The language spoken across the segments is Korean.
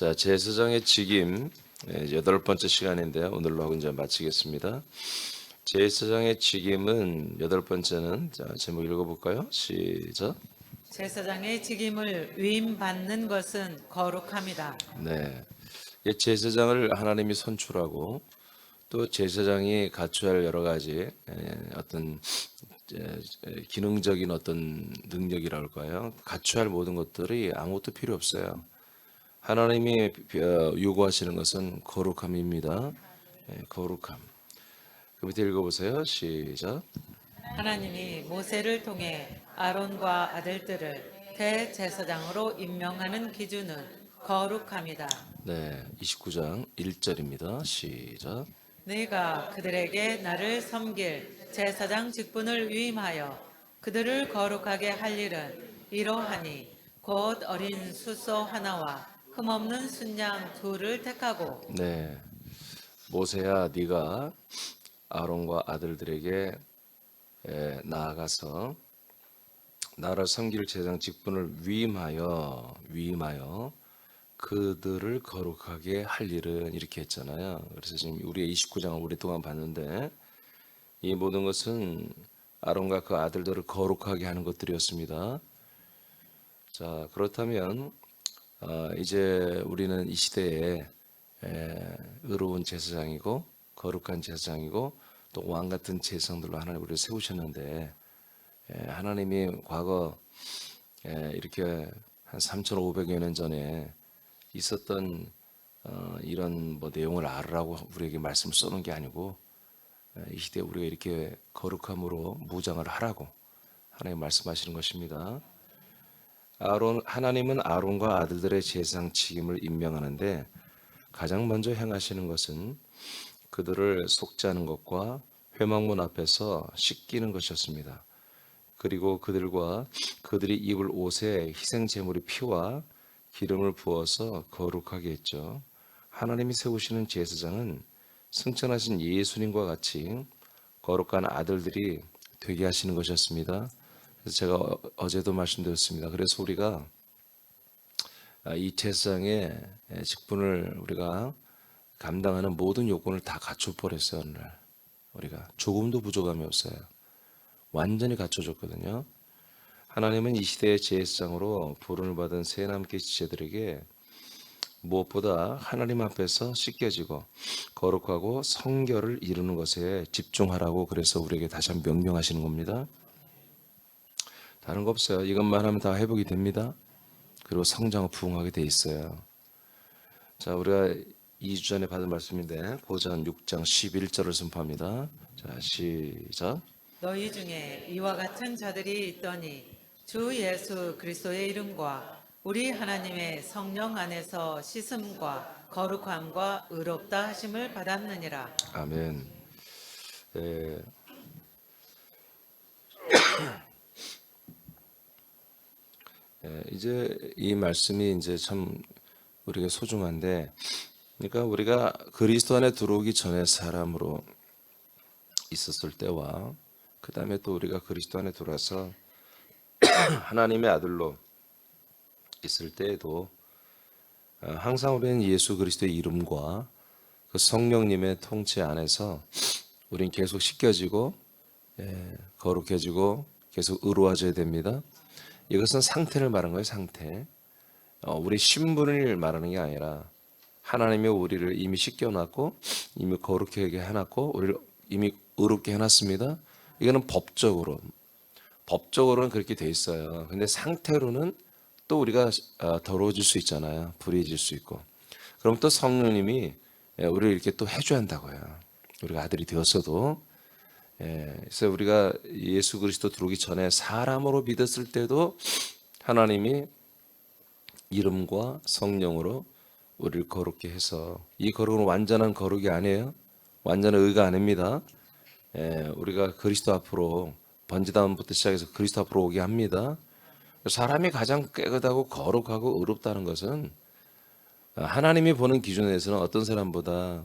자, 제사장의 직임 여덟 번째 시간인데요. 오늘로 하고 이제 마치겠습니다. 제사장의 직임은 여덟 번째는 자, 제목 읽어볼까요? 시작. 제사장의 직임을 위임받는 것은 거룩합니다. 네, 제사장을 하나님이 선출하고 또 제사장이 갖춰야 할 여러 가지 어떤 기능적인 어떤 능력이라고 할까요? 갖춰야 할 모든 것들이 아무것도 필요 없어요. 하나님이 요구하시는 것은 거룩함입니다. 거룩함. 그 밑에 읽어보세요. 시작. 하나님이 모세를 통해 아론과 아들들을 대제사장으로 임명하는 기준은 거룩합니다. 네, 29장 1절입니다. 시작. 네가 그들에게 나를 섬길 제사장 직분을 위임하여 그들을 거룩하게 할 일은 이러하니 곧 어린 숫소 하나와 흠없는 순양 둘을 택하고 네, 모세야, 네가 아론과 아들들에게 나아가서 나를 섬길 제사장 직분을 위임하여 그들을 거룩하게 할 일은 이렇게 했잖아요. 그래서 지금 우리의 29장을 오랫동안 봤는데 이 모든 것은 아론과 그 아들들을 거룩하게 하는 것들이었습니다. 자, 그렇다면 이제 우리는 이 시대에 의로운 제사장이고 거룩한 제사장이고 또 왕 같은 제사장들로 하나님 우리를 세우셨는데 하나님이 과거 이렇게 한 3,500여 년 전에 있었던 이런 뭐 내용을 알으라고 우리에게 말씀을 써놓은 게 아니고 이 시대에 우리가 이렇게 거룩함으로 무장을 하라고 하나님 말씀하시는 것입니다. 하나님은 아론과 아들들의 제사장 직임을 임명하는데 가장 먼저 행하시는 것은 그들을 속죄하는 것과 회막문 앞에서 씻기는 것이었습니다. 그리고 그들과 그들이 입을 옷에 희생 제물의 피와 기름을 부어서 거룩하게 했죠. 하나님이 세우시는 제사장은 승천하신 예수님과 같이 거룩한 아들들이 되게 하시는 것이었습니다. 그래서 제가 어제도 말씀드렸습니다. 그래서 우리가 이 제사장의 직분을 우리가 감당하는 모든 요건을 다 갖춰 버렸어요. 어느 날 우리가 조금도 부족함이 없어요. 완전히 갖춰졌거든요. 하나님은 이 시대의 제사장으로 부름을 받은 새남계 지체들에게 무엇보다 하나님 앞에서 씻겨지고 거룩하고 성결을 이루는 것에 집중하라고 그래서 우리에게 다시 한번 명령하시는 겁니다. 다른 거 없어요. 이것만 하면 다 회복이 됩니다. 그리고 성장을 부응하게 돼 있어요. 자, 우리가 2주 전에 받은 말씀인데 고전 6장 11절을 선포합니다. 자, 시작. 너희 중에 이와 같은 자들이 있더니 주 예수 그리스도의 이름과 우리 하나님의 성령 안에서 씻음과 거룩함과 의롭다 하심을 받았느니라. 아멘. 이제 이 말씀이 이제 참 우리가 소중한데, 그러니까 우리가 그리스도 안에 들어오기 전에 사람으로 있었을 때와 그 다음에 또 우리가 그리스도 안에 들어와서 하나님의 아들로 있을 때에도 항상 우리는 예수 그리스도의 이름과 그 성령님의 통치 안에서 우리는 계속 씻겨지고 거룩해지고 계속 의로워져야 됩니다. 이것은 상태를 말하는 거예요. 상태. 우리 신분을 말하는 게 아니라 하나님이 우리를 이미 씻겨놨고 이미 거룩하게 해놨고 우리를 이미 의롭게 해놨습니다. 이거는 법적으로는 그렇게 돼 있어요. 근데 상태로는 또 우리가 더러워질 수 있잖아요. 불의해질 수 있고. 그럼 또 성령님이 우리를 이렇게 또 해줘야 한다고요. 우리가 아들이 되었어도. 그래서 우리가 예수 그리스도 들어오기 전에 사람으로 믿었을 때도 하나님이 이름과 성령으로 우리를 거룩게 해서, 이 거룩은 완전한 거룩이 아니에요. 완전한 의가 아닙니다. 우리가 그리스도 앞으로 번지다운부터 시작해서 그리스도 앞으로 오게 합니다. 사람이 가장 깨끗하고 거룩하고 의롭다는 것은 하나님이 보는 기준에서는 어떤 사람보다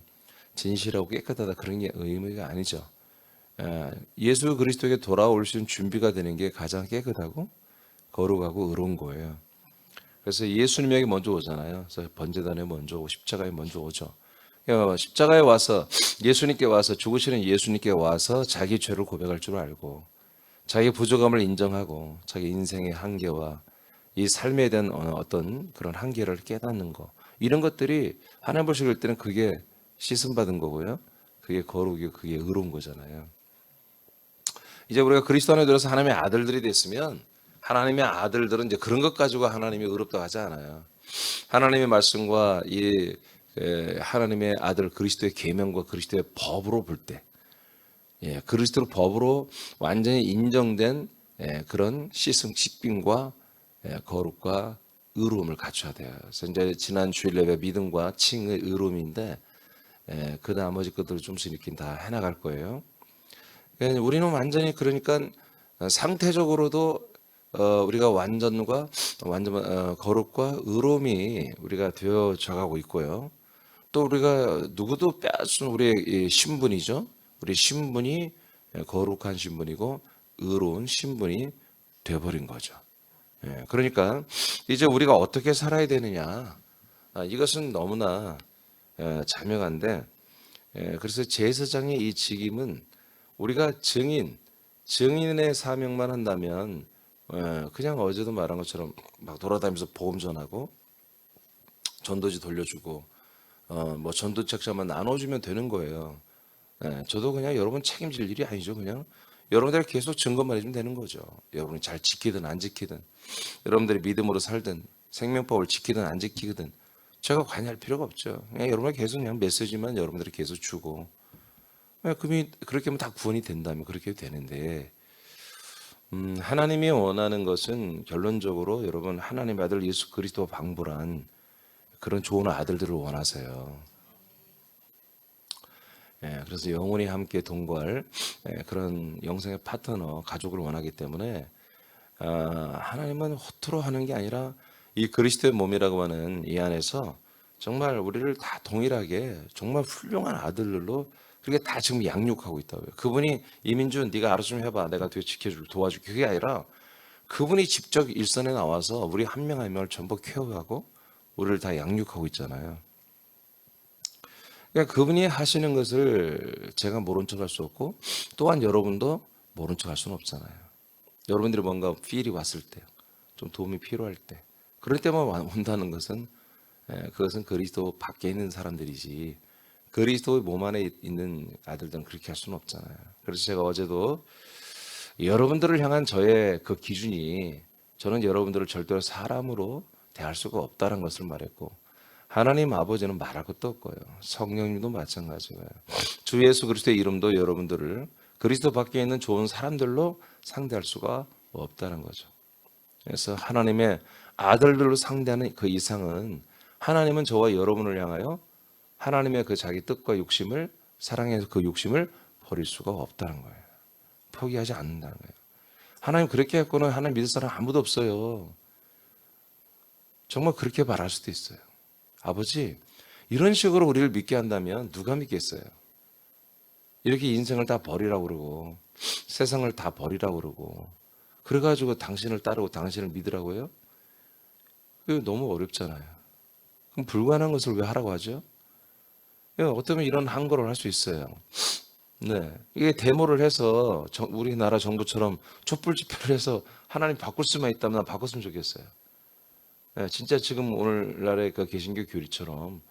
진실하고 깨끗하다 그런 게 의미가 아니죠. 예수 그리스도에게 돌아올 수 있는 준비가 되는 게 가장 깨끗하고 거룩하고 의로운 거예요. 그래서 예수님에게 먼저 오잖아요. 그래서 번제단에 먼저 오고 십자가에 먼저 오죠. 십자가에 와서 예수님께 와서 죽으시는 예수님께 와서 자기 죄를 고백할 줄 알고 자기 부족함을 인정하고 자기 인생의 한계와 이 삶에 대한 어떤 그런 한계를 깨닫는 거, 이런 것들이 하나님 보실 때는 그게 씻음 받은 거고요. 그게 거룩이고 그게 의로운 거잖아요. 이제 우리가 그리스도 안에 들어서 하나님의 아들들이 됐으면 하나님의 아들들은 이제 그런 것 가지고 하나님이 의롭다고 하지 않아요. 하나님의 말씀과 이 하나님의 아들 그리스도의 계명과 그리스도의 법으로 볼 때, 그리스도의 법으로 완전히 인정된 그런 씻김과 거룩과 의로움을 갖춰야 돼요. 그래서 이제 지난 주일 예배 믿음과 칭의 의로움인데 그 나머지 것들을 좀씩 이렇게 다 해나갈 거예요. 우리는 완전히 그러니까 상태적으로도 우리가 완전 거룩과 의로움이 우리가 되어져 가고 있고요. 또 우리가 누구도 빼앗을 수 없는 우리의 이 신분이죠. 우리 신분이 거룩한 신분이고 의로운 신분이 되어버린 거죠. 그러니까 이제 우리가 어떻게 살아야 되느냐, 이것은 너무나 자명한데, 그래서 제사장의 이 직임은 우리가 증인의 사명만 한다면 그냥 어제도 말한 것처럼 막 돌아다니면서 복음 전하고 전도지 돌려주고 뭐 전도책자만 나눠주면 되는 거예요. 저도 그냥 여러분 책임질 일이 아니죠. 그냥 여러분들이 계속 증거만 해주면 되는 거죠. 여러분이 잘 지키든 안 지키든, 여러분들이 믿음으로 살든 생명법을 지키든 안 지키든 제가 관여할 필요가 없죠. 그냥 여러분이 계속 그냥 메시지만 여러분들이 계속 주고, 그렇게 하면 다 구원이 된다면 그렇게 되는데, 하나님이 원하는 것은 결론적으로 여러분 하나님의 아들 예수 그리스도 방불한 그런 좋은 아들들을 원하세요. 그래서 영원히 함께 동거할 그런 영생의 파트너, 가족을 원하기 때문에 하나님은 허투루 하는 게 아니라 이 그리스도의 몸이라고 하는 이 안에서 정말 우리를 다 동일하게 정말 훌륭한 아들들로 그렇게 다 지금 양육하고 있다고요. 그분이 이민준 네가 알아서 좀 해봐, 내가 뒤에 지켜줄 도와줄게, 그게 아니라 그분이 직접 일선에 나와서 우리 한 명 한 명을 전부 케어하고 우리를 다 양육하고 있잖아요. 그러니까 그분이 하시는 것을 제가 모른 척할 수 없고 또한 여러분도 모른 척할 수는 없잖아요. 여러분들이 뭔가 필이 왔을 때, 좀 도움이 필요할 때, 그럴 때만 온다는 것은 그것은 그리스도 밖에 있는 사람들이지 그리스도의 몸 안에 있는 아들들은 그렇게 할 수는 없잖아요. 그래서 제가 어제도 여러분들을 향한 저의 그 기준이, 저는 여러분들을 절대로 사람으로 대할 수가 없다는 것을 말했고, 하나님 아버지는 말할 것도 없고요. 성령님도 마찬가지고요. 주 예수 그리스도의 이름도 여러분들을 그리스도 밖에 있는 좋은 사람들로 상대할 수가 없다는 거죠. 그래서 하나님의 아들들로 상대하는 그 이상은 하나님은 저와 여러분을 향하여 하나님의 그 자기 뜻과 욕심을, 사랑해서 그 욕심을 버릴 수가 없다는 거예요. 포기하지 않는다는 거예요. 하나님 그렇게 했고는 하나님 믿을 사람 아무도 없어요. 정말 그렇게 말할 수도 있어요. 아버지, 이런 식으로 우리를 믿게 한다면 누가 믿겠어요? 이렇게 인생을 다 버리라고 그러고 세상을 다 버리라고 그러고 그래가지고 당신을 따르고 당신을 믿으라고요? 그거 너무 어렵잖아요. 그럼 불가능한 것을 왜 하라고 하죠? 어쩌면 이런 항거를 할 수 있어요. 네, 이게 데모를 해서 우리나라 정부처럼 촛불 집회를 해서 하나님 바꿀 수만 있다면 난 바꿨으면 좋겠어요. 네, 진짜 지금 오늘날의 그 개신교 교리처럼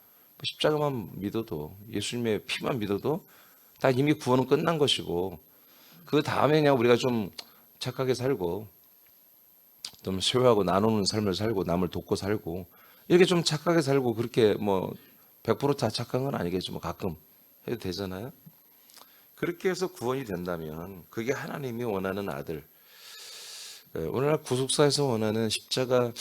십자가만 믿어도, 예수님의 피만 믿어도 다 이미 구원은 끝난 것이고, 그 다음에 그냥 우리가 좀 착하게 살고 좀 소유하고 나누는 삶을 살고 남을 돕고 살고 이렇게 좀 착하게 살고, 그렇게 뭐 100%다 착한 건 아니겠지만 가끔 해도 되잖아요. 그렇게 해서 구원이 된다면 그게 하나님이 원하는 아들, 오늘날 구속사에서 원하는 십자가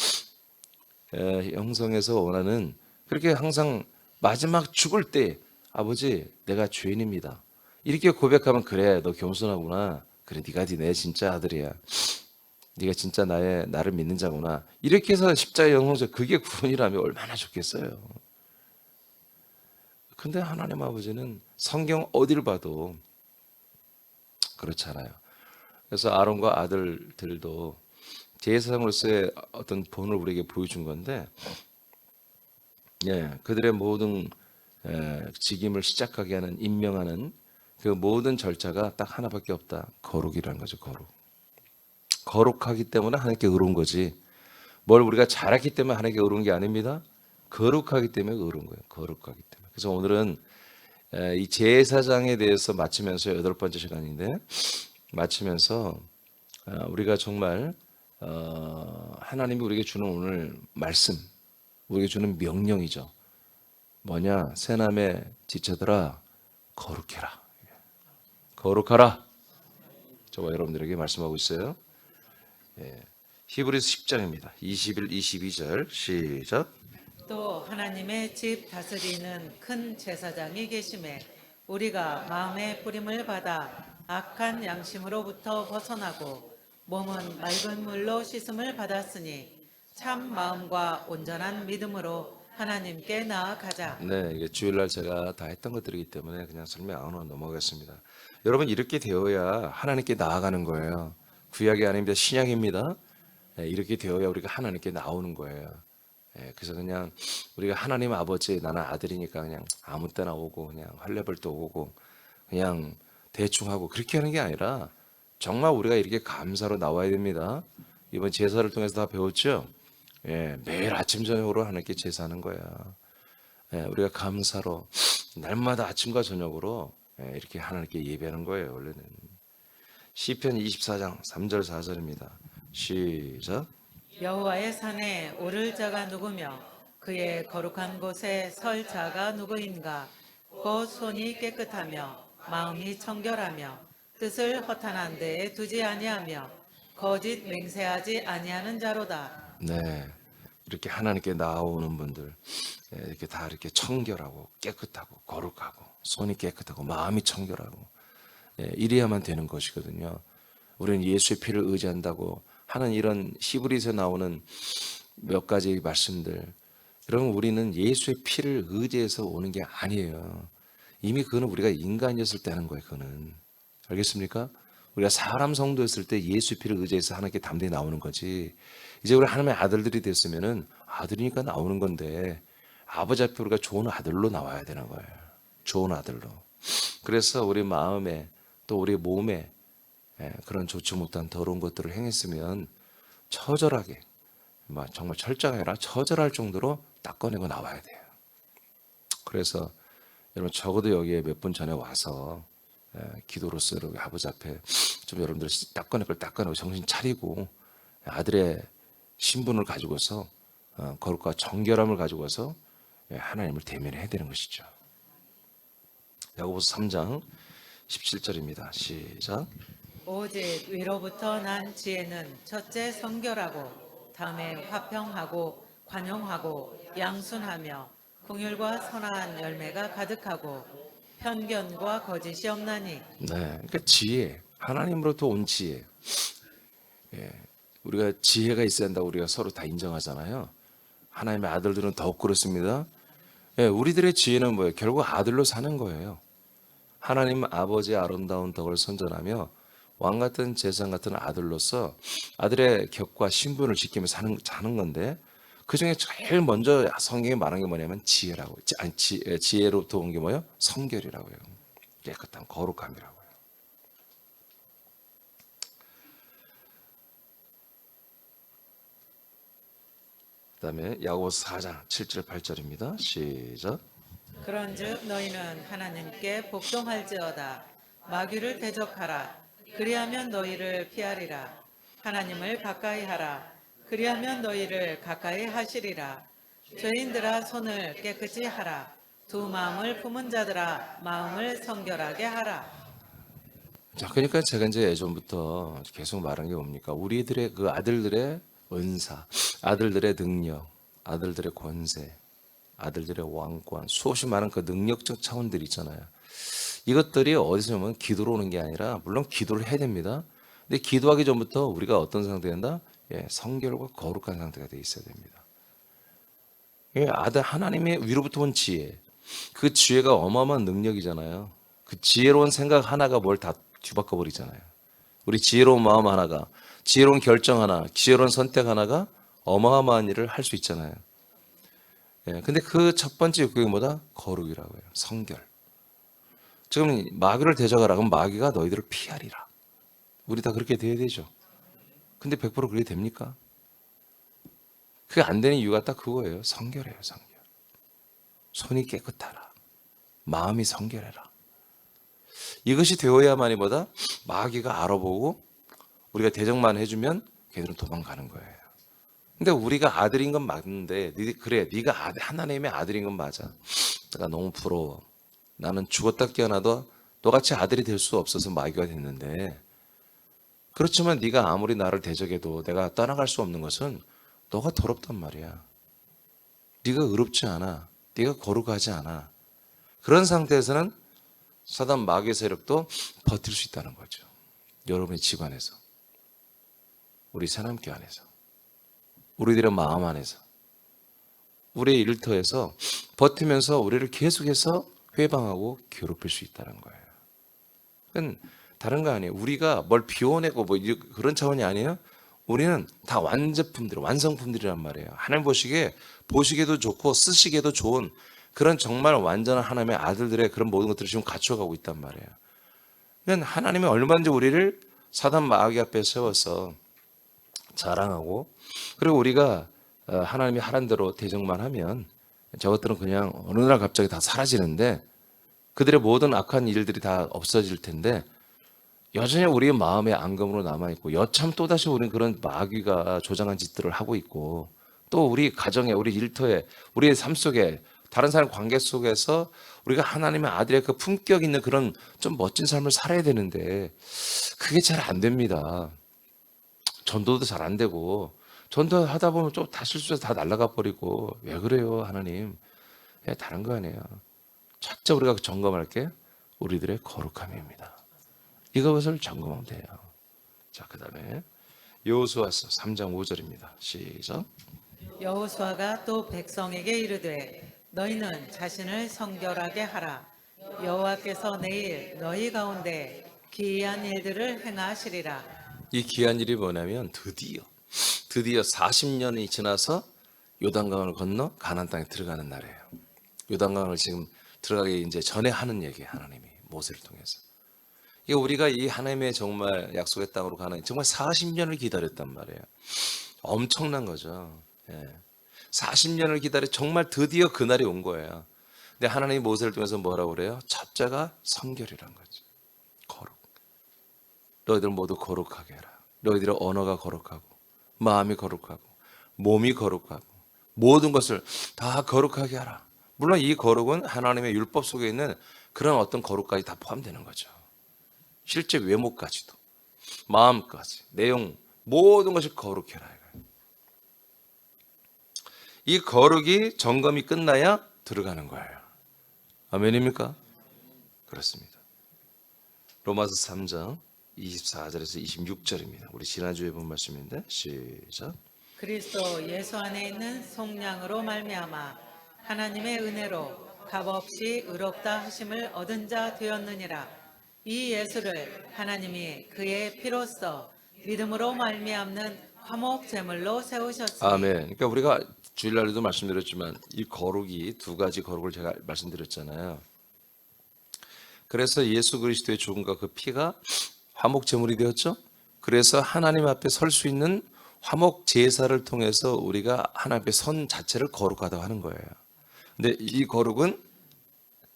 형성에서 원하는, 그렇게 항상 마지막 죽을 때 아버지 내가 죄인입니다 이렇게 고백하면, 그래 너 겸손하구나, 그래 네가 내 진짜 아들이야, 네가 진짜 나를 믿는 자구나, 이렇게 해서 십자가 형성적, 그게 구원이라면 얼마나 좋겠어요. 근데 하나님 아버지는 성경 어디를 봐도 그렇잖아요. 그래서 아론과 아들들도 제사장으로서의 어떤 본을 우리에게 보여준 건데, 그들의 모든 직임을 시작하게 하는 임명하는 그 모든 절차가 딱 하나밖에 없다. 거룩이라는 거죠. 거룩. 거룩하기 때문에 하나님께 의로운 거지. 뭘 우리가 잘했기 때문에 하나님께 의로운 게 아닙니다. 거룩하기 때문에 의로운 거예요. 거룩하기 때문에. 그래서 오늘은 이 제사장에 대해서 마치면서 8번째 시간인데, 마치면서 우리가 정말 하나님이 우리에게 주는 오늘 말씀, 우리에게 주는 명령이죠. 뭐냐? 새남의 지체들아 거룩해라. 거룩하라. 저와 여러분들에게 말씀하고 있어요. 히브리서 10장입니다. 21, 22절 시작. 또 하나님의 집 다스리는 큰 제사장이 계심에 우리가 마음의 뿌림을 받아 악한 양심으로부터 벗어나고 몸은 맑은 물로 씻음을 받았으니 참 마음과 온전한 믿음으로 하나님께 나아가자. 네, 이게 주일날 제가 다 했던 것들이기 때문에 그냥 설명 안 하고 넘어가겠습니다. 여러분 이렇게 되어야 하나님께 나아가는 거예요. 구약이 아닙니다. 신약입니다. 이렇게 되어야 우리가 하나님께 나오는 거예요. 그래서 그냥 우리가 하나님 아버지, 나는 아들이니까 그냥 아무 때나 오고 그냥 할례벌도 오고 그냥 대충 하고 그렇게 하는 게 아니라 정말 우리가 이렇게 감사로 나와야 됩니다. 이번 제사를 통해서 다 배웠죠. 매일 아침 저녁으로 하나님께 제사하는 거야. 우리가 감사로 날마다 아침과 저녁으로 이렇게 하나님께 예배하는 거예요. 원래는 시편 24장 3절 4절입니다. 시작. 여호와의 산에 오를 자가 누구며 그의 거룩한 곳에 설 자가 누구인가? 곧 손이 깨끗하며 마음이 청결하며 뜻을 허탄한 데에 두지 아니하며 거짓 맹세하지 아니하는 자로다. 네, 이렇게 하나님께 나오는 분들 이렇게 다 이렇게 청결하고 깨끗하고 거룩하고 손이 깨끗하고 마음이 청결하고 이래야만 되는 것이거든요. 우리는 예수의 피를 의지한다고 하는 이런 히브리서에 나오는 몇 가지 말씀들, 여러분 우리는 예수의 피를 의지해서 오는 게 아니에요. 이미 그거는 우리가 인간이었을 때 하는 거예요. 그거는 알겠습니까? 우리가 사람 성도였을 때 예수의 피를 의지해서 하나님께 담대히 나오는 거지. 이제 우리 하나님의 아들들이 됐으면은 아들이니까 나오는 건데 아버지 앞에 우리가 좋은 아들로 나와야 되는 거예요. 좋은 아들로. 그래서 우리 마음에 또 우리 몸에 그런 좋지 못한 더러운 것들을 행했으면 처절하게, 정말 철저하게 아니라 처절할 정도로 닦아내고 나와야 돼요. 그래서 여러분 적어도 여기에 몇 분 전에 와서 기도로서 여러분 아버지 앞에 좀 여러분들 닦아낼 걸 닦아내고 정신 차리고 아들의 신분을 가지고서 거룩과 정결함을 가지고서 하나님을 대면해야 되는 것이죠. 야고보서 3장 17절입니다. 시작. 오직 위로부터 난 지혜는 첫째 성결하고 다음에 화평하고 관용하고 양순하며 긍휼과 선한 열매가 가득하고 편견과 거짓이 없나니. 네, 그러니까 지혜, 하나님으로부터 온 지혜. 우리가 지혜가 있어야 한다고 우리가 서로 다 인정하잖아요. 하나님의 아들들은 더욱 그렇습니다. 우리들의 지혜는 뭐예요? 결국 아들로 사는 거예요. 하나님 아버지의 아름다운 덕을 선전하며 왕 같은 제사장 같은 아들로서 아들의 격과 신분을 지키며 사는 건데, 그 중에 제일 먼저 성경에 말한 게 뭐냐면 지혜라고. 지혜로부터 온 게 뭐예요? 성결이라고요. 깨끗한 거룩함이라고요. 그다음에 야고보서 4장 7절 8절입니다. 시작. 그런즉 너희는 하나님께 복종할지어다. 마귀를 대적하라. 그리하면 너희를 피하리라. 하나님을 가까이 하라. 그리하면 너희를 가까이 하시리라. 죄인들아 손을 깨끗이 하라. 두 마음을 품은 자들아 마음을 성결하게 하라. 자, 그러니까 제가 이제 예전부터 계속 말한 게 뭡니까? 우리들의 그 아들들의 은사, 아들들의 능력, 아들들의 권세, 아들들의 왕권, 수없이 많은 그 능력적 차원들이 있잖아요. 이것들이 어디서 오면 기도로 오는 게 아니라, 물론 기도를 해야 됩니다. 근데 기도하기 전부터 우리가 어떤 상태가 된다? 성결과 거룩한 상태가 돼 있어야 됩니다. 아들 하나님의 위로부터 온 지혜, 그 지혜가 어마어마한 능력이잖아요. 그 지혜로운 생각 하나가 뭘 다 뒤바꿔 버리잖아요. 우리 지혜로운 마음 하나가 지혜로운 결정 하나, 지혜로운 선택 하나가 어마어마한 일을 할 수 있잖아요. 예, 근데 그 첫 번째 그게 뭐다? 거룩이라고 해요. 성결. 지금 마귀를 대적하라 그럼 마귀가 너희들을 피하리라. 우리 다 그렇게 돼야 되죠. 근데 100% 그게 됩니까? 그게 안 되는 이유가 딱 그거예요. 성결해요, 성결. 손이 깨끗하라. 마음이 성결해라. 이것이 되어야만이 뭐다? 마귀가 알아보고 우리가 대적만 해주면 걔들은 도망가는 거예요. 근데 우리가 아들인 건 맞는데 그래 네가 하나님의 아들인 건 맞아. 내가 너무 부러워. 나는 죽었다 깨어나도 너같이 아들이 될 수 없어서 마귀가 됐는데 그렇지만 네가 아무리 나를 대적해도 내가 떠나갈 수 없는 것은 너가 더럽단 말이야. 네가 의롭지 않아. 네가 거룩하지 않아. 그런 상태에서는 사단 마귀의 세력도 버틸 수 있다는 거죠. 여러분의 집안에서, 우리 새남교 안에서, 우리들의 마음 안에서, 우리의 일터에서 버티면서 우리를 계속해서 회방하고 괴롭힐 수 있다는 거예요. 그건 다른 거 아니에요. 우리가 뭘 비워내고 뭐 그런 차원이 아니에요. 우리는 다 완제품들, 완성품들이란 말이에요. 하나님 보시기에도 좋고 쓰시기에도 좋은 그런 정말 완전한 하나님의 아들들의 그런 모든 것들을 지금 갖춰가고 있단 말이에요. 그러니까 하나님이 얼마든지 우리를 사단 마귀 앞에 세워서 자랑하고 그리고 우리가 하나님이 하란 대로 대적만 하면 저것들은 그냥 어느 날 갑자기 다 사라지는데 그들의 모든 악한 일들이 다 없어질 텐데 여전히 우리의 마음의 앙금으로 남아있고 여참 또다시 우리는 그런 마귀가 조장한 짓들을 하고 있고 또 우리 가정에 우리 일터에 우리의 삶 속에 다른 사람 관계 속에서 우리가 하나님의 아들의 그 품격 있는 그런 좀 멋진 삶을 살아야 되는데 그게 잘 안 됩니다. 전도도 잘 안 되고 전도하다 보면 좀 다 실수해서 다 날아가 버리고 왜 그래요 하나님. 다른 거 아니에요. 첫째 우리가 점검할 게 우리들의 거룩함입니다. 이것을 점검하면 돼요. 자, 그 다음에 여호수아서 3장 5절입니다. 시작. 여호수아가 또 백성에게 이르되 너희는 자신을 성결하게 하라. 여호와께서 내일 너희 가운데 기이한 일들을 행하시리라. 이 귀한 일이 뭐냐면 드디어 40년이 지나서 요단강을 건너 가나안 땅에 들어가는 날이에요. 요단강을 지금 들어가기 이제 전에 하는 얘기예요. 하나님이 모세를 통해서. 이게 우리가 이 하나님의 정말 약속의 땅으로 가는 정말 40년을 기다렸단 말이에요. 엄청난 거죠. 40년을 기다려 정말 드디어 그날이 온 거예요. 근데 하나님이 모세를 통해서 뭐라고 그래요? 첫째가 성결이란 거죠. 거룩. 너희들 모두 거룩하게 해라. 너희들의 언어가 거룩하고 마음이 거룩하고 몸이 거룩하고 모든 것을 다 거룩하게 하라. 물론 이 거룩은 하나님의 율법 속에 있는 그런 어떤 거룩까지 다 포함되는 거죠. 실제 외모까지도 마음까지 내용 모든 것이 거룩해라. 이 거룩이 점검이 끝나야 들어가는 거예요. 아멘입니까? 그렇습니다. 로마서 3장 24절에서 26절입니다. 우리 지난주에 본 말씀인데 시작. 그리스도 예수 안에 있는 속량으로 말미암아 하나님의 은혜로 값없이 의롭다 하심을 얻은 자 되었느니라. 이 예수를 하나님이 그의 피로써 믿음으로 말미암는 화목 제물로 세우셨으니. 아멘. 그러니까 우리가 주일날에도 말씀드렸지만 이 거룩이 두 가지 거룩을 제가 말씀드렸잖아요. 그래서 예수 그리스도의 죽음과 그 피가 화목 제물이 되었죠. 그래서 하나님 앞에 설 수 있는 화목 제사를 통해서 우리가 하나님 앞에 선 자체를 거룩하다고 하는 거예요. 근데 이 거룩은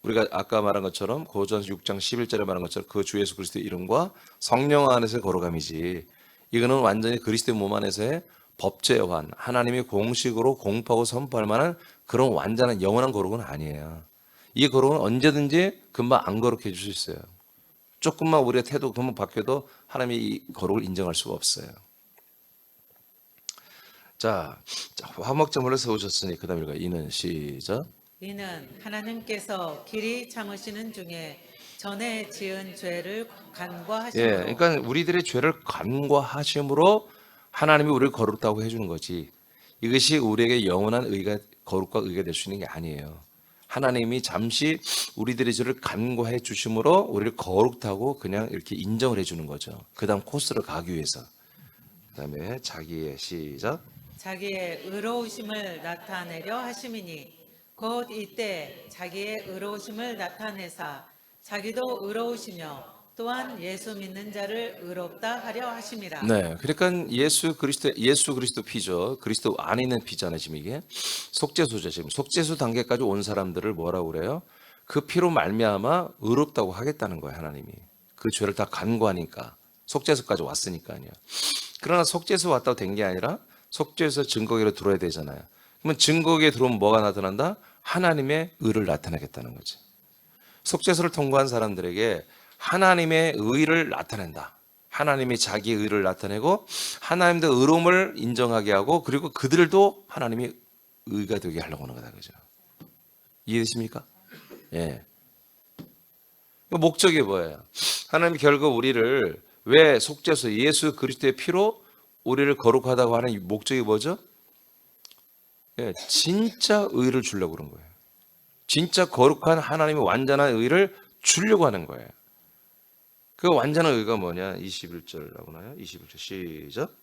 우리가 아까 말한 것처럼 고전 6장 11절에 말한 것처럼 그 주 예수 그리스도의 이름과 성령 안에서의 거룩함이지 이거는 완전히 그리스도의 몸 안에서의 법제환 하나님이 공식으로 공포하고 선포할 만한 그런 완전한 영원한 거룩은 아니에요. 이 거룩은 언제든지 금방 안 거룩해 줄 수 있어요. 조금만 우리의 태도 금방 바뀌어도 하나님이 이 거룩을 인정할 수가 없어요. 자, 화목제물을 세우셨으니 그 다음에 이는 시작. 이는 하나님께서 길이 참으시는 중에 전에 지은 죄를 간과하심으로. 그러니까 우리들의 죄를 간과하심으로 하나님이 우리를 거룩다고 해주는 거지. 이것이 우리에게 영원한 의가 거룩과 의가 될 수 있는 게 아니에요. 하나님이 잠시 우리들의 죄를 간과해 주심으로 우리를 거룩다고 그냥 이렇게 인정을 해주는 거죠. 그 다음 코스를 가기 위해서. 그다음에 자기의 시작. 자기의 의로우심을 나타내려 하심이니 곧 이때 자기의 의로우심을 나타내사 자기도 의로우시며 또한 예수 믿는 자를 의롭다 하려 하심이라. 네, 그러니까 예수 그리스도 피죠. 그리스도 안에 있는 피잖아요. 지금 이게 속죄소죠. 지금 속죄소 단계까지 온 사람들을 뭐라고 그래요? 그 피로 말미암아 의롭다고 하겠다는 거예요. 하나님이 그 죄를 다 간구하니까 속죄소까지 왔으니까요. 그러나 속죄소 왔다고 된 게 아니라 속죄소 증거계로 들어야 되잖아요. 그러면 증거계에 들어오면 뭐가 나타난다? 하나님의 의를 나타내겠다는 거지. 속죄소를 통과한 사람들에게 하나님의 의를 나타낸다. 하나님이 자기의 의를 나타내고 하나님도 의로움을 인정하게 하고 그리고 그들도 하나님이 의가 되게 하려고 하는 거다. 그죠? 이해되십니까? 예. 목적이 뭐예요? 하나님이 결국 우리를 왜 속죄소 예수 그리스도의 피로 우리를 거룩하다고 하는 이 목적이 뭐죠? 예, 진짜 의를 주려고 그런 거예요. 진짜 거룩한 하나님의 완전한 의를 주려고 하는 거예요. 그 완전한 의가 뭐냐? 21절라고 나요. 21절 시작.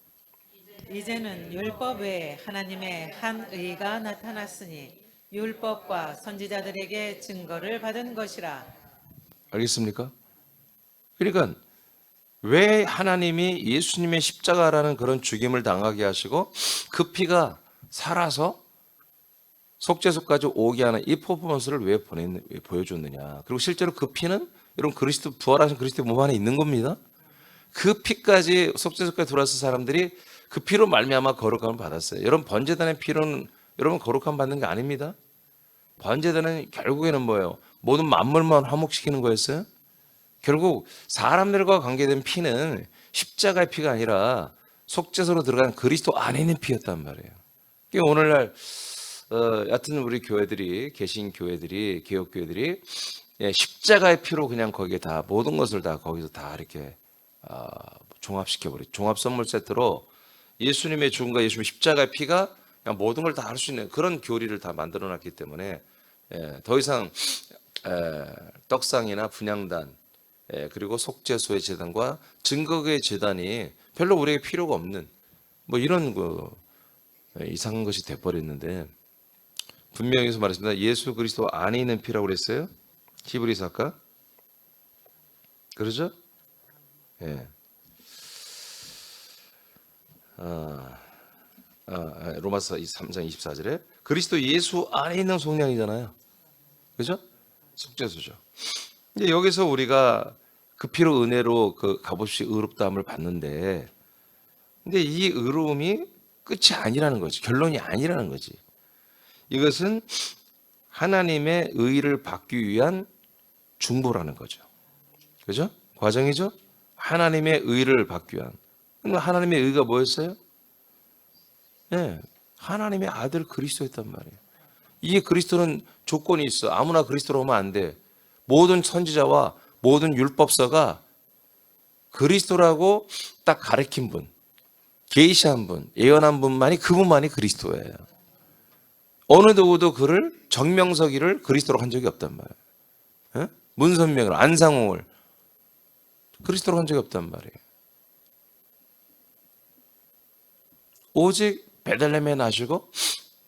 이제는 율법 외에 하나님의 한 의가 나타났으니 율법과 선지자들에게 증거를 받은 것이라. 알겠습니까? 그러니까 왜 하나님이 예수님의 십자가라는 그런 죽임을 당하게 하시고 그 피가 살아서 속죄소까지 오게 하는 이 퍼포먼스를 왜 보여줬느냐? 그리고 실제로 그 피는 여러분 그리스도 부활하신 그리스도의 몸 안에 있는 겁니다. 그 피까지 속죄소까지 들어왔을 사람들이 그 피로 말미암아 거룩함을 받았어요. 여러분 번제단의 피로는 여러분 거룩함 받는 게 아닙니다. 번제단은 결국에는 뭐예요? 모든 만물만 화목시키는 거였어요. 결국 사람들과 관계된 피는 십자가의 피가 아니라 속죄소로 들어간 그리스도 안에 있는 피였단 말이에요. 오늘날 여하튼 우리 교회들이 개신 교회들이 개혁 교회들이 십자가의 피로 그냥 거기에 다 모든 것을 다 거기서 다 이렇게 종합시켜버려. 종합 선물 세트로 예수님의 죽음과 예수님의 십자가의 피가 그냥 모든 걸 다 할 수 있는 그런 교리를 다 만들어놨기 때문에 더 이상 떡상이나 분향단 그리고 속죄소의 제단과 증거의 제단이 별로 우리에게 필요가 없는 뭐 이런 이상한 것이 돼버렸는데 분명히 말했습니다. 예수 그리스도 안에 있는 피라고 그랬어요. 히브리서 아까 그러죠? 예. 로마서 3장 24절에 그리스도 예수 안에 있는 속량이잖아요. 그죠? 속죄소죠. 이제 여기서 우리가 그 피로 은혜로 그 값없이 의롭다함을 받는데 근데 이 의로움이 끝이 아니라는 거지. 결론이 아니라는 거지. 이것은 하나님의 의를 받기 위한 중보라는 거죠. 그죠? 과정이죠? 하나님의 의를 받기 위한. 그럼 하나님의 의가 뭐였어요? 네, 하나님의 아들 그리스도였단 말이에요. 이 그리스도는 조건이 있어. 아무나 그리스도로 오면 안 돼. 모든 선지자와 모든 율법서가 그리스도라고 딱 가르친 분, 계시한 분, 예언한 분만이 그분만이 그리스도예요. 어느 누구도 그를 정명석이를 그리스도로 한 적이 없단 말이에요. 문선명을 안상홍을 그리스도로 한 적이 없단 말이에요. 오직 베들레헴에 나시고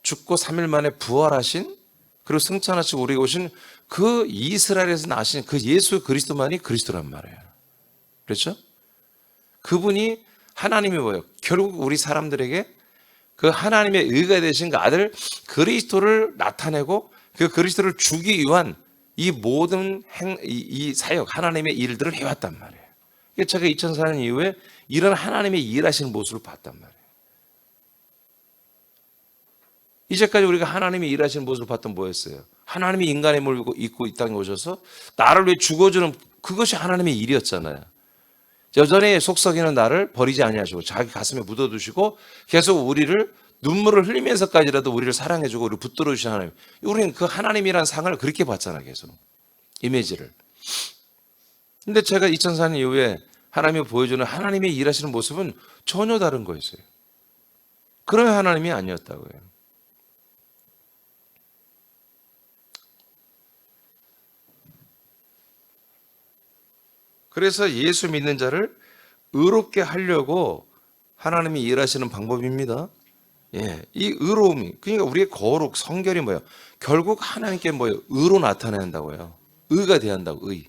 죽고 3일 만에 부활하신 그리고 승천하시고 우리에게 오신 그 이스라엘에서 나신 그 예수 그리스도만이 그리스도란 말이에요. 그렇죠? 그분이 하나님이 뭐예요? 결국 우리 사람들에게 그 하나님의 의가 되신 그 아들 그리스도를 나타내고 그 그리스도를 주기 위한 이 모든 이 사역 하나님의 일들을 해왔단 말이에요. 제가 2004년 이후에 이런 하나님의 일하시는 모습을 봤단 말이에요. 이제까지 우리가 하나님이 일하시는 모습을 봤던 뭐였어요? 하나님이 인간의 몸을 입고 이 땅에 오셔서 나를 위해 죽어주는 그것이 하나님의 일이었잖아요. 여전히 속썩이는 나를 버리지 아니하시고 자기 가슴에 묻어두시고 계속 우리를 눈물을 흘리면서까지라도 우리를 사랑해주고 우리를 붙들어 주신 하나님. 우리는 그 하나님이라는 상을 그렇게 봤잖아요. 계속 이미지를. 근데 제가 2004년 이후에 하나님이 보여주는 하나님의 일하시는 모습은 전혀 다른 거였어요. 그런 하나님이 아니었다고요. 그래서 예수 믿는 자를 의롭게 하려고 하나님이 일하시는 방법입니다. 예, 이 의로움이, 그러니까 우리의 거룩, 성결이 뭐예요? 결국 하나님께 뭐예요? 의로 나타낸다고요. 의가 대한다고, 의.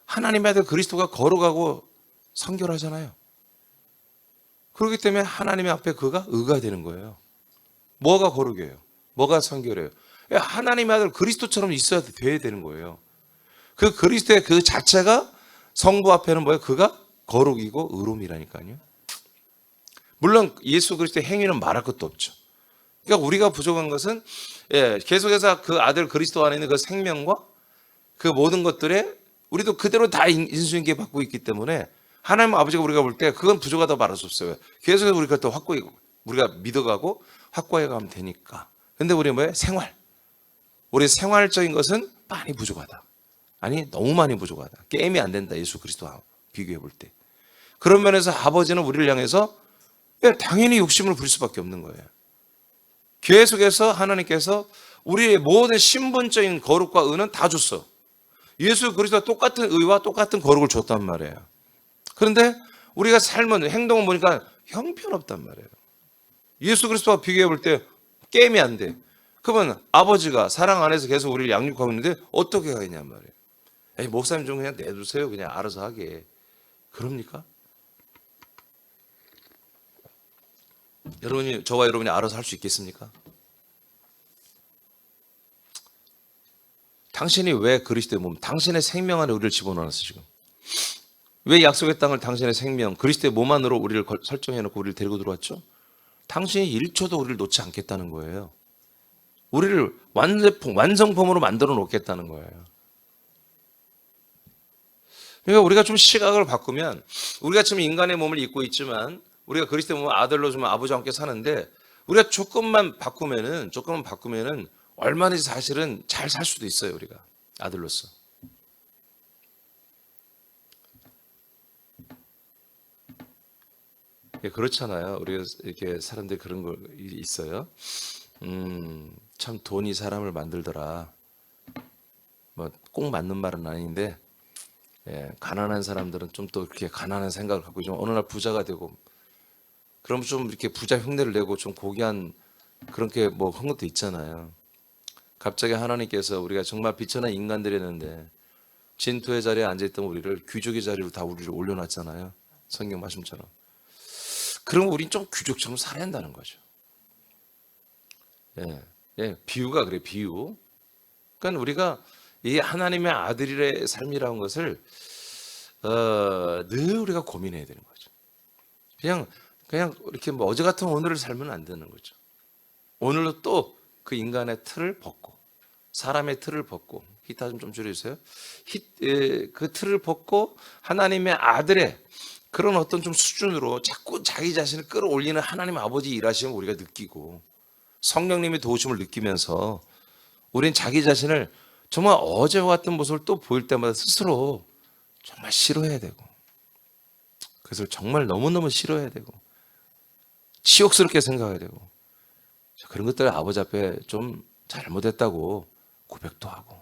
하나님의 아들 그리스도가 거룩하고 성결하잖아요. 그렇기 때문에 하나님의 앞에 그가 의가 되는 거예요. 뭐가 거룩이에요? 뭐가 성결해요? 하나님의 아들 그리스도처럼 있어야 돼야 되는 거예요. 그 그리스도의 그 자체가 성부 앞에는 뭐예요? 그가 거룩이고 의로움이라니까요. 물론 예수 그리스도의 행위는 말할 것도 없죠. 그러니까 우리가 부족한 것은 계속해서 그 아들 그리스도 안에 있는 그 생명과 그 모든 것들에 우리도 그대로 다 인수인계 받고 있기 때문에 하나님 아버지가 우리가 볼 때 그건 부족하다고 말할 수 없어요. 계속해서 우리가 또 확고히 우리가 믿어가고 확고해 가면 되니까. 근데 우리 뭐예요? 생활. 우리 생활적인 것은 많이 부족하다. 아니 너무 많이 부족하다. 게임이 안 된다. 예수 그리스도와 비교해 볼 때. 그런 면에서 아버지는 우리를 향해서 당연히 욕심을 부릴 수밖에 없는 거예요. 계속해서 하나님께서 우리의 모든 신분적인 거룩과 의는 다 줬어. 예수 그리스도와 똑같은 의와 똑같은 거룩을 줬단 말이에요. 그런데 우리가 삶은 행동을 보니까 형편없단 말이에요. 예수 그리스도와 비교해 볼 때 게임이 안 돼. 그러면 아버지가 사랑 안에서 계속 우리를 양육하고 있는데 어떻게 가겠냔 말이에요. 에이, 목사님 좀 그냥 내두세요. 그냥 알아서 하게. 그럽니까? 저와 여러분이 알아서 할 수 있겠습니까? 당신이 왜 그리스도의 몸, 당신의 생명 안에 우리를 집어넣었어 지금? 왜 약속의 땅을 당신의 생명, 그리스도의 몸 안으로 우리를 설정해놓고 우리를 데리고 들어왔죠? 당신이 1초도 우리를 놓지 않겠다는 거예요. 우리를 완성품으로 만들어 놓겠다는 거예요. 그러니까 우리가 좀 시각을 바꾸면, 우리가 지금 인간의 몸을 입고 있지만 우리가 그리스도의 몸을 아들로 주면 아버지와 함께 사는데, 우리가 조금만 바꾸면은 얼마든지 사실은 잘 살 수도 있어요. 우리가 아들로서. 그렇잖아요. 우리가 이렇게 사람들이 그런 거 있어요. 참 돈이 사람을 만들더라. 뭐 꼭 맞는 말은 아닌데, 가난한 사람들은 좀 또 그렇게 가난한 생각을 갖고 좀 어느 날 부자가 되고, 그럼 좀 이렇게 부자 흉내를 내고 좀 고귀한 그런 게 뭐 그런 것도 있잖아요. 갑자기 하나님께서 우리가 정말 비천한 인간들이었는데 진토의 자리에 앉아있던 우리를 귀족의 자리로 다 우리를 올려놨잖아요. 성경 말씀처럼. 그럼 우린 좀 귀족처럼 살아야 한다는 거죠. 비유가 그래, 비유. 그러니까 우리가 이 하나님의 아들의 삶이라는 것을 늘 우리가 고민해야 되는 거죠. 그냥 이렇게 뭐 어제 같은 오늘을 살면 안 되는 거죠. 오늘도 또 그 인간의 틀을 벗고, 사람의 틀을 벗고, 히타 좀 줄여주세요. 그 틀을 벗고 하나님의 아들의 그런 어떤 좀 수준으로 자꾸 자기 자신을 끌어올리는 하나님 아버지 일하심을 우리가 느끼고, 성령님의 도우심을 느끼면서 우린 자기 자신을 정말 어제와 같은 모습을 또 보일 때마다 스스로 정말 싫어해야 되고, 그것을 정말 너무너무 싫어해야 되고 치욕스럽게 생각해야 되고, 그런 것들을 아버지 앞에 좀 잘못했다고 고백도 하고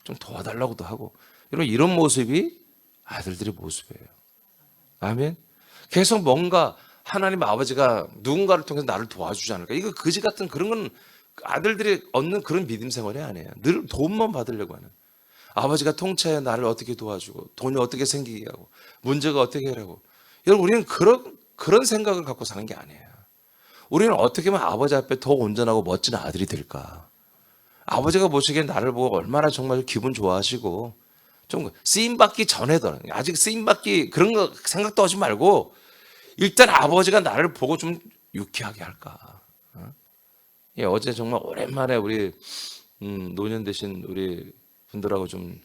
좀 도와달라고도 하고, 이런 모습이 아들들의 모습이에요. 아멘. 계속 뭔가 하나님 아버지가 누군가를 통해서 나를 도와주지 않을까, 이거 거지 같은 그런 건 아들들이 얻는 그런 믿음 생활이 아니에요. 늘 돈만 받으려고 하는, 아버지가 통째에 나를 어떻게 도와주고 돈이 어떻게 생기게 하고 문제가 어떻게 하라고. 여러분, 우리는 그런 생각을 갖고 사는 게 아니에요. 우리는 어떻게 하면 아버지 앞에 더 온전하고 멋진 아들이 될까? 아버지가 보시기엔 나를 보고 얼마나 정말 기분 좋아하시고, 좀 쓰임받기 전에도, 아직 쓰임받기 그런 거 생각도 하지 말고 일단 아버지가 나를 보고 좀 유쾌하게 할까? 어제 정말 오랜만에 우리 노년 되신 우리 분들하고 좀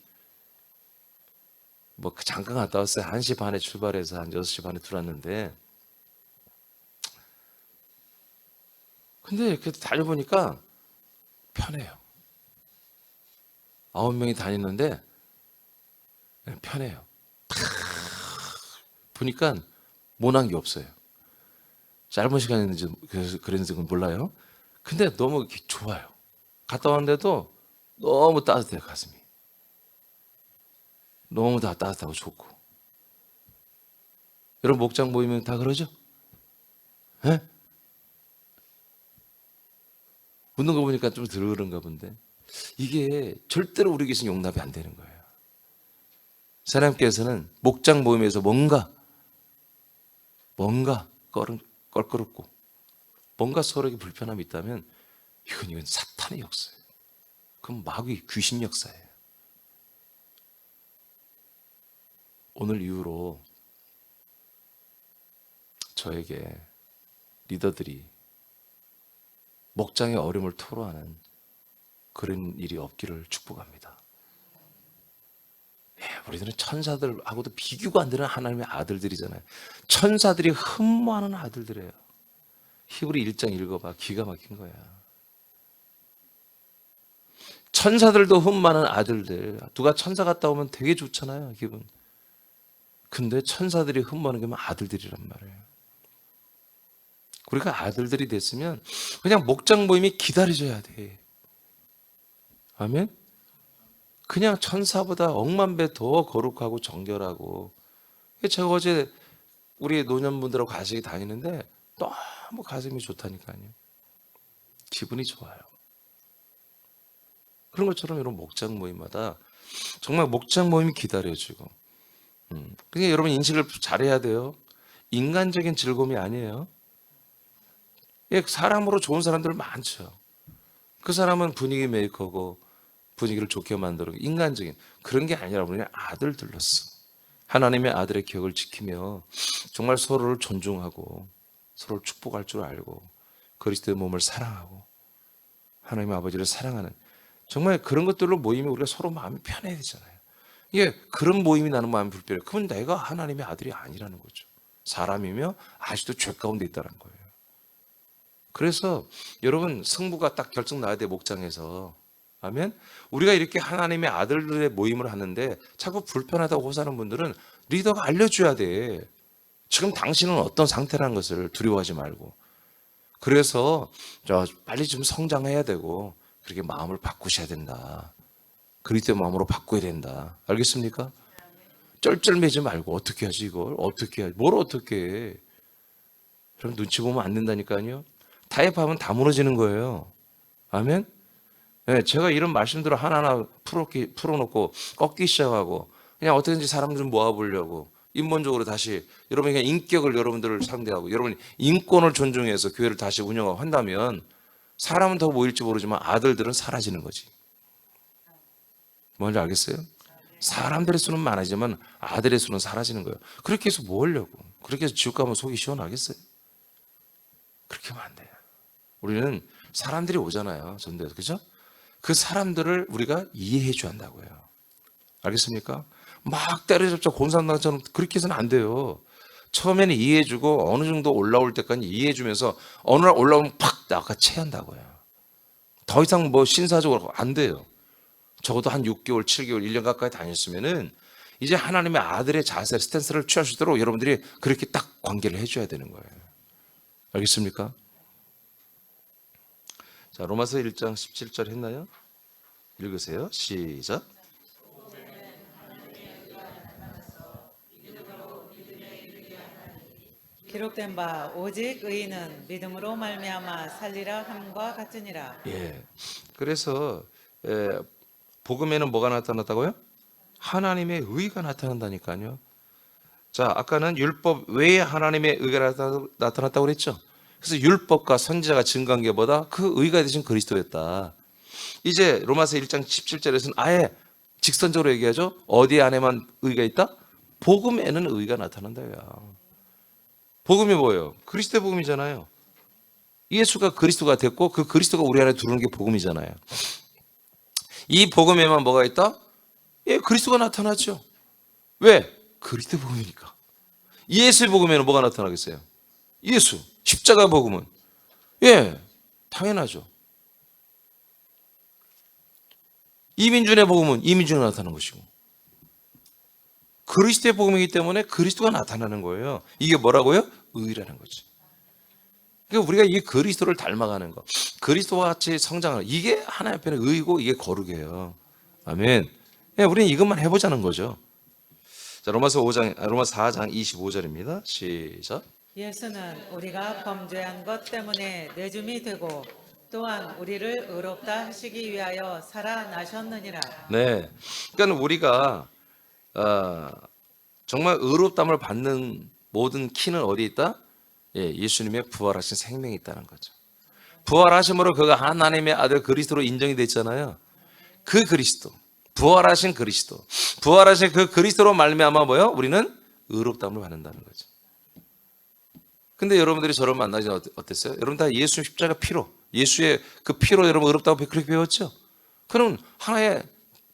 뭐 잠깐 갔다 왔어요. 1시 반에 출발해서 한 6시 반에 들어왔는데, 근데 이렇게 다녀보니까 편해요. 9명이 다니는데 편해요. 보니까 모난 게 없어요. 짧은 시간인지 그랬는지 몰라요. 근데 너무 이렇게 좋아요. 갔다 왔는데도 너무 따뜻해요. 가슴이 너무 다 따뜻하고 좋고. 여러분 목장 모이면 다 그러죠? 예? 웃는 거 보니까 좀 덜 그런가 본데 이게 절대로 우리 교회에서는 용납이 안 되는 거예요. 하나님께서는 목장 모임에서 뭔가 껄끄럽고 뭔가 서로에게 불편함이 있다면 이건 사탄의 역사예요. 그건 마귀 귀신 역사예요. 오늘 이후로 저에게 리더들이 목장의 어려움을 토로하는 그런 일이 없기를 축복합니다. 우리들은 천사들하고도 비교가 안 되는 하나님의 아들들이잖아요. 천사들이 흠모하는 아들들이에요. 히브리 1장 읽어봐. 기가 막힌 거야. 천사들도 흠모하는 아들들. 누가 천사 갔다 오면 되게 좋잖아요, 기분. 근데 천사들이 흠모하는 게 아들들이란 말이에요. 우리가 아들들이 됐으면 그냥 목장 모임이 기다려져야 돼. 아멘? 그냥 천사보다 억만 배 더 거룩하고 정결하고. 제가 어제 우리 노년분들하고 가족이 다니는데 너무 가슴이 좋다니까요. 기분이 좋아요. 그런 것처럼 여러분 목장 모임마다 정말 목장 모임이 기다려지고. 그러니까 여러분 인식을 잘해야 돼요. 인간적인 즐거움이 아니에요. 사람으로 좋은 사람들 많죠. 그 사람은 분위기 메이커고 분위기를 좋게 만들고 인간적인 그런 게 아니라 우리는 아들들로서 하나님의 아들의 기억을 지키며 정말 서로를 존중하고 서로를 축복할 줄 알고 그리스도의 몸을 사랑하고 하나님의 아버지를 사랑하는 정말 그런 것들로 모이면 우리가 서로 마음이 편해야 되잖아요. 이게 그런 모임이 나는 마음이 불편해. 그건 내가 하나님의 아들이 아니라는 거죠. 사람이며 아직도 죄 가운데 있다는 거예요. 그래서 여러분 성부가 딱 결정 나야 돼. 목장에서. 아멘. 우리가 이렇게 하나님의 아들들의 모임을 하는데 자꾸 불편하다고 호소하는 분들은 리더가 알려줘야 돼. 지금 당신은 어떤 상태라는 것을 두려워하지 말고. 그래서 빨리 좀 성장해야 되고 그렇게 마음을 바꾸셔야 된다. 그리스도의 마음으로 바꿔야 된다. 알겠습니까? 쩔쩔매지 말고 어떻게 하지 이걸? 어떻게 하지? 뭘 어떻게 해? 그럼 눈치 보면 안 된다니까요. 타협하면 다 무너지는 거예요. 아멘? 네, 제가 이런 말씀들을 하나하나 풀어놓고 꺾기 시작하고 그냥 어떻게든지 사람들 모아보려고 인본적으로 다시 여러분 그냥 인격을 여러분들을 상대하고 여러분 인권을 존중해서 교회를 다시 운영하고 한다면 사람은 더 모일지 모르지만 아들들은 사라지는 거지. 뭔지 알겠어요? 사람들의 수는 많아지만 아들의 수는 사라지는 거예요. 그렇게 해서 뭐 하려고? 그렇게 해서 지옥 가면 속이 시원하겠어요? 그렇게 하면 안 돼요. 우리는 사람들이 오잖아요. 전도에서. 그죠? 그 사람들을 우리가 이해해 줘야 한다고요. 알겠습니까? 막 때려잡자 곤산당처럼 그렇게 해서는 안 돼요. 처음에는 이해해 주고 어느 정도 올라올 때까지 이해해 주면서 어느 날 올라오면 팍 나가 체한다고요. 더 이상 뭐 신사적으로 안 돼요. 적어도 한 6개월, 7개월, 1년 가까이 다녔으면은 이제 하나님의 아들의 자세, 스탠스를 취할 수 있도록 여러분들이 그렇게 딱 관계를 해줘야 되는 거예요. 알겠습니까? 자, 로마서 1장 17절 했나요? 읽으세요. 시작. 기록된 바 오직 의인은 믿음으로 말미암아 살리라 함과 같으니라. 예. 그래서 복음에는 뭐가 나타났다고요? 하나님의 의가 나타난다니까요. 자, 아까는 율법 외에 하나님의 의가 나타났다고 그랬죠. 그래서 율법과 선지자가 증거한 게 뭐다? 그 의가 되신 그리스도였다. 이제 로마서 1장 17절에서는 아예 직선적으로 얘기하죠. 어디 안에만 의가 있다? 복음에는 의가 나타난다요. 복음이 뭐예요? 그리스도의 복음이잖아요. 예수가 그리스도가 됐고 그 그리스도가 우리 안에 들어오는 게 복음이잖아요. 이 복음에만 뭐가 있다? 예, 그리스도가 나타나죠. 왜? 그리스도의 복음이니까. 예수의 복음에는 뭐가 나타나겠어요? 예수, 십자가 복음은 예, 당연하죠. 이민준의 복음은 이민준이 나타나는 것이고 그리스도의 복음이기 때문에 그리스도가 나타나는 거예요. 이게 뭐라고요? 의라는 거지. 그러니까 우리가 이 그리스도를 닮아가는 거, 그리스도와 같이 성장하는 거, 이게 하나님 앞에는 의고 이게 거룩이에요. 아멘. 우리는 이것만 해보자는 거죠. 자, 로마서 4장 25절입니다. 시작. 예수는 우리가 범죄한 것 때문에 내줌이 되고 또한 우리를 의롭다 하시기 위하여 살아나셨느니라. 네. 그러니까 우리가 정말 의롭담을 받는 모든 키는 어디 있다? 예, 예수님의 부활하신 생명이 있다는 거죠. 부활하심으로 그가 하나님의 아들 그리스도로 인정이 됐잖아요. 그 그리스도, 부활하신 그리스도, 부활하신 그 그리스도로 말미암아 뭐요? 우리는 의롭담을 받는다는 거죠. 근데 여러분들이 저를 만나지 어땠어요? 여러분 다 예수 십자가 피로, 예수의 그 피로 여러분 의롭다고 그렇게 배웠죠? 그럼 하나의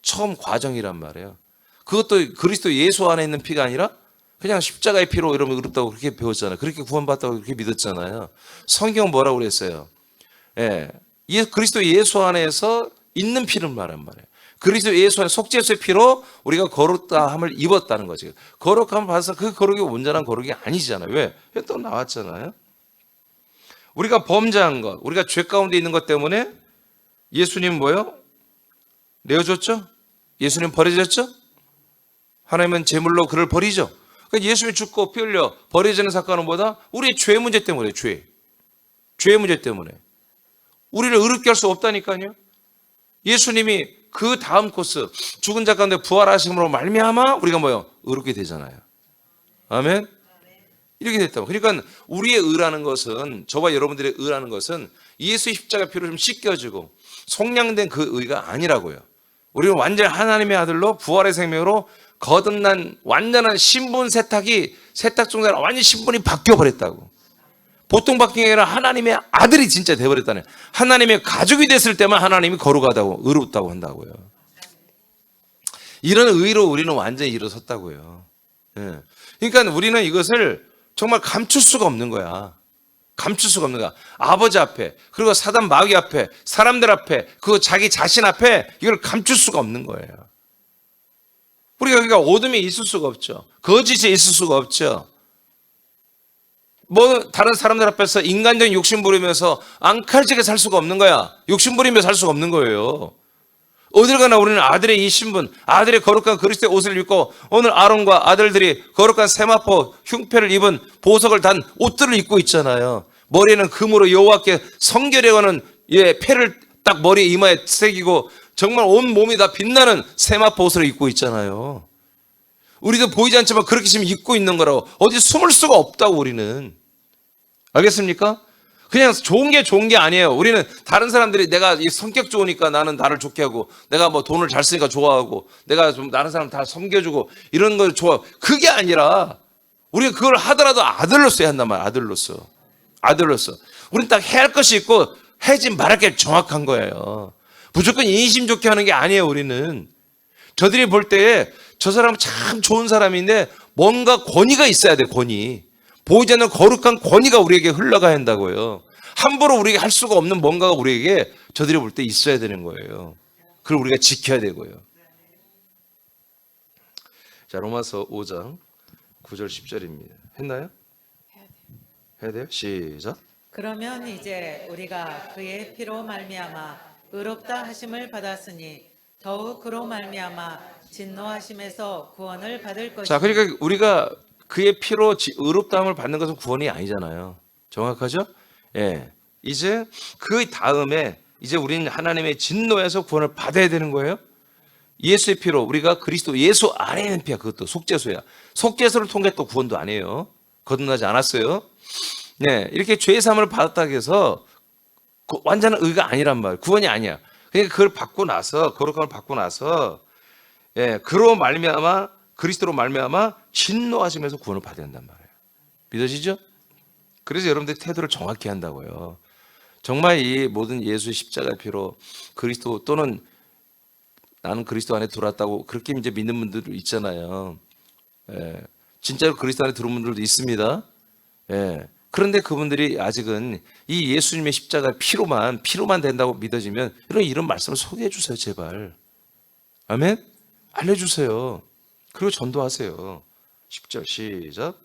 처음 과정이란 말이에요. 그것도 그리스도 예수 안에 있는 피가 아니라 그냥 십자가의 피로 여러분 의롭다고 그렇게 배웠잖아요. 그렇게 구원받다고 그렇게 믿었잖아요. 성경 뭐라고 그랬어요? 예, 그리스도 예수 안에서 있는 피를 말한 말이에요. 그리스도 예수 안에 속죄수의 피로 우리가 거룩함을 입었다는 거지. 거룩함을 받아서 그 거룩이 온전한 거룩이 아니잖아요. 왜? 또 나왔잖아요. 우리가 범죄한 것, 우리가 죄 가운데 있는 것 때문에 예수님 뭐요? 내어줬죠? 예수님 버려졌죠? 하나님은 제물로 그를 버리죠. 그러니까 예수님이 죽고 피 흘려 버려지는 사건은 뭐다? 우리의 죄 문제 때문에, 죄 문제 때문에. 우리를 의롭게 할 수 없다니까요. 예수님이 그 다음 코스 죽은 자 가운데 부활하심으로 말미암아 우리가 뭐요? 의롭게 되잖아요. 아멘. 이렇게 됐다고. 그러니까 우리의 의라는 것은, 저와 여러분들의 의라는 것은 예수 십자가 피로 좀 씻겨지고 속량된 그 의가 아니라고요. 우리는 완전 하나님의 아들로 부활의 생명으로 거듭난 완전한 신분 세탁이 세탁 중에 완전 신분이 바뀌어 버렸다고. 보통 바뀐 게 아니라 하나님의 아들이 진짜 돼버렸다네. 하나님의 가족이 됐을 때만 하나님이 거룩하다고 의롭다고 한다고요. 이런 의로 우리는 완전히 일어섰다고요. 예. 그러니까 우리는 이것을 정말 감출 수가 없는 거야. 감출 수가 없는 거야. 아버지 앞에, 그리고 사단 마귀 앞에, 사람들 앞에, 그 자기 자신 앞에 이걸 감출 수가 없는 거예요. 우리가 그러니까 어둠이 있을 수가 없죠. 거짓이 있을 수가 없죠. 뭐 다른 사람들 앞에서 인간적인 욕심 부리면서 앙칼지게 살 수가 없는 거야. 욕심 부리며 살 수가 없는 거예요. 어딜 가나 우리는 아들의 이 신분, 아들의 거룩한 그리스도의 옷을 입고 오늘 아론과 아들들이 거룩한 세마포 흉패를 입은 보석을 단 옷들을 입고 있잖아요. 머리에는 금으로 여호와께 성결에 관한 패를 딱 머리 이마에 새기고 정말 온 몸이 다 빛나는 세마포 옷을 입고 있잖아요. 우리도 보이지 않지만 그렇게 지금 입고 있는 거라고. 어디 숨을 수가 없다고 우리는. 알겠습니까? 그냥 좋은 게 아니에요. 우리는 다른 사람들이 내가 이 성격 좋으니까 나는 나를 좋게 하고, 내가 뭐 돈을 잘 쓰니까 좋아하고, 내가 좀 다른 사람 다 섬겨주고 이런 걸 좋아. 그게 아니라 우리가 그걸 하더라도 아들로서 해야 한단 말이야. 아들로서. 우리는 딱 해야 할 것이 있고 하지 말할 게 정확한 거예요. 무조건 인심 좋게 하는 게 아니에요. 우리는 저들이 볼 때 저 사람은 참 좋은 사람인데 뭔가 권위가 있어야 돼. 권위. 보이지 않는 거룩한 권위가 우리에게 흘러가야 한다고요. 함부로 우리에게 할 수가 없는 뭔가가 우리에게 저들이 볼 때 있어야 되는 거예요. 그걸 우리가 지켜야 되고요. 자, 로마서 5장 9절 10절입니다. 했나요? 해야 돼요? 시작. 그러면 이제 우리가 그의 피로 말미암아 의롭다 하심을 받았으니 더욱 그로 말미암아 진노하심에서 구원을 받을 것이니. 자, 그러니까 우리가 그의 피로 의롭다함을 받는 것은 구원이 아니잖아요. 정확하죠? 예. 이제 그 다음에 이제 우리는 하나님의 진노에서 구원을 받아야 되는 거예요. 예수의 피로 우리가 그리스도 예수 안에 있는 피야. 그것도 속죄소야. 속죄소를 통해 또 구원도 안 해요. 거듭나지 않았어요. 네, 이렇게 죄 사함을 받았다고 해서 완전한 의가 아니란 말이에요. 구원이 아니야. 그러니까 그걸 받고 나서, 거룩함을 받고 나서, 예, 그로 말미암아, 그리스도로 말미암아 진노하시면서 구원을 받아야 된단 말이에요. 믿어지죠? 그래서 여러분들이 태도를 정확히 한다고요. 정말 이 모든 예수의 십자가의 피로 그리스도 또는 나는 그리스도 안에 들어왔다고 그렇게 이제 믿는 분들도 있잖아요. 예, 진짜로 그리스도 안에 들어온 분들도 있습니다. 예. 그런데 그분들이 아직은 이 예수님의 십자가 피로만 된다고 믿어지면 이런 말씀을 소개해 주세요, 제발. 아멘? 알려주세요. 그리고 전도하세요. 10절 시작.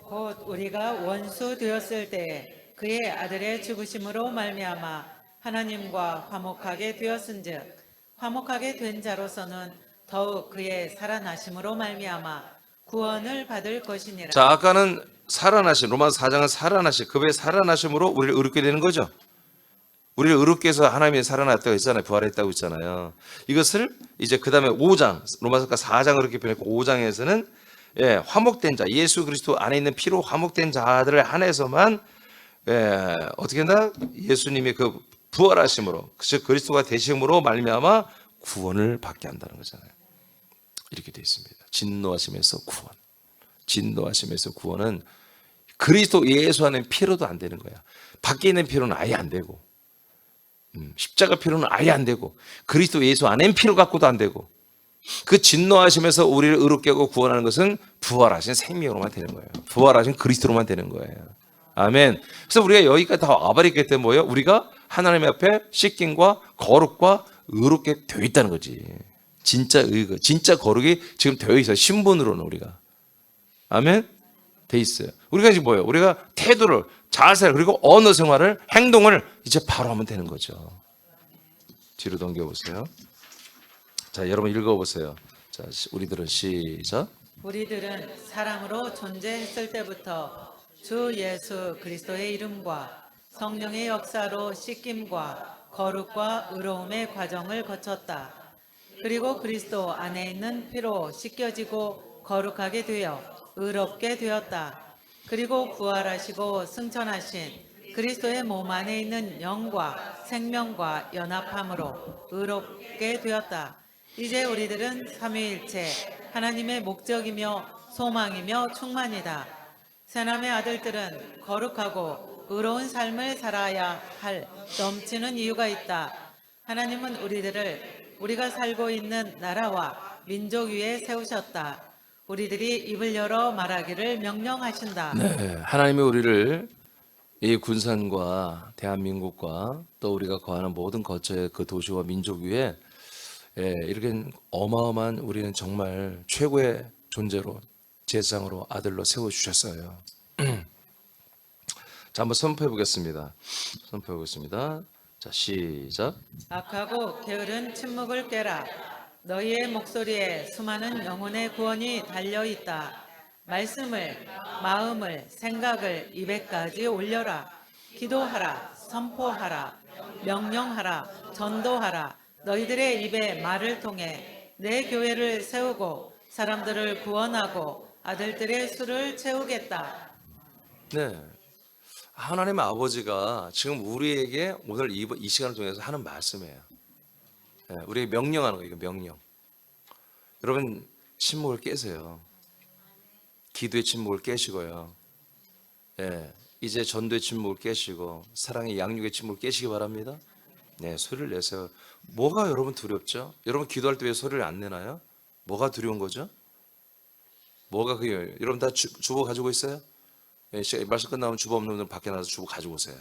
곧 우리가 원수 되었을 때 그의 아들의 죽으심으로 말미암아 하나님과 화목하게 되었은즉 화목하게 된 자로서는 더욱 그의 살아나심으로 말미암아 구원을 받을 것이니라. 자, 아까는 살아나신, 로마서 4장은 살아나신, 그의 살아나심으로 우리를 의롭게 되는 거죠. 우리를 의롭게 해서 하나님이 살아났다고 했잖아요. 부활했다고 했잖아요. 이것을 이제 그 다음에 5장, 로마서가 4장을 그렇게 표현했고 5장에서는 화목된 자, 예수 그리스도 안에 있는 피로 화목된 자들을 한해서만 어떻게 한다? 예수님의 그 부활하심으로, 즉 그리스도가 되심으로 말미암아 구원을 받게 한다는 거잖아요. 이렇게 되어 있습니다. 진노하심에서 구원. 진노하심에서 구원은 그리스도 예수 안에 피로도 안 되는 거야. 밖에 있는 피로는 아예 안 되고, 십자가 피로는 아예 안 되고, 그리스도 예수 안에 피로 갖고도 안 되고, 그 진노하심에서 우리를 의롭게 하고 구원하는 것은 부활하신 생명으로만 되는 거예요. 부활하신 그리스도로만 되는 거예요. 아멘. 그래서 우리가 여기까지 다 와버리기 때문에 뭐예요? 우리가 하나님 앞에 씻김과 거룩과 의롭게 되어 있다는 거지. 진짜 의가, 진짜 거룩이 지금 되어 있어요. 신분으로는 우리가. 아멘. 돼 있어요. 우리가 이제 뭐예요? 우리가 태도를 잘 살아, 그리고 언어 생활을, 행동을 이제 바로 하면 되는 거죠. 뒤로 넘겨보세요. 자, 여러분 읽어보세요. 자, 우리들은 시작. 우리들은 사랑으로 존재했을 때부터 주 예수 그리스도의 이름과 성령의 역사로 씻김과 거룩과 의로움의 과정을 거쳤다. 그리고 그리스도 안에 있는 피로 씻겨지고 거룩하게 되어 의롭게 되었다. 그리고 부활하시고 승천하신 그리스도의 몸 안에 있는 영과 생명과 연합함으로 의롭게 되었다. 이제 우리들은 삼위일체 하나님의 목적이며 소망이며 충만이다. 새남의 아들들은 거룩하고 의로운 삶을 살아야 할 넘치는 이유가 있다. 하나님은 우리들을 우리가 살고 있는 나라와 민족 위에 세우셨다. 우리들이 입을 열어 말하기를 명령하신다. 네, 하나님이 우리를 이 군산과 대한민국과 또 우리가 거하는 모든 거처의 그 도시와 민족 위에 이렇게 어마어마한, 우리는 정말 최고의 존재로, 제사장으로, 아들로 세워주셨어요. 자, 한번 선포해 보겠습니다. 선포해 보겠습니다. 자, 시작. 악하고 게으른 침묵을 깨라. 너희의 목소리에 수많은 영혼의 구원이 달려있다. 말씀을, 마음을, 생각을 입에까지 올려라. 기도하라, 선포하라, 명령하라, 전도하라. 너희들의 입의 말을 통해 내 교회를 세우고 사람들을 구원하고 아들들의 수를 채우겠다. 네, 하나님의 아버지가 지금 우리에게 오늘 이 시간을 통해서 하는 말씀이에요. 우리에게 명령하는 거예요. 이거 명령. 여러분, 침묵을 깨세요. 기도의 침묵을 깨시고요. 이제 전도의 침묵을 깨시고 사랑의 양육의 침묵을 깨시기 바랍니다. 네, 소리를 내세요. 뭐가 여러분 두렵죠? 여러분 기도할 때 왜 소리를 안 내나요? 뭐가 두려운 거죠? 뭐가 그게요? 여러분 다 주보 가지고 있어요? 말씀 끝나면 주보 없는 분들 밖에 나가서 주보 가지고 오세요.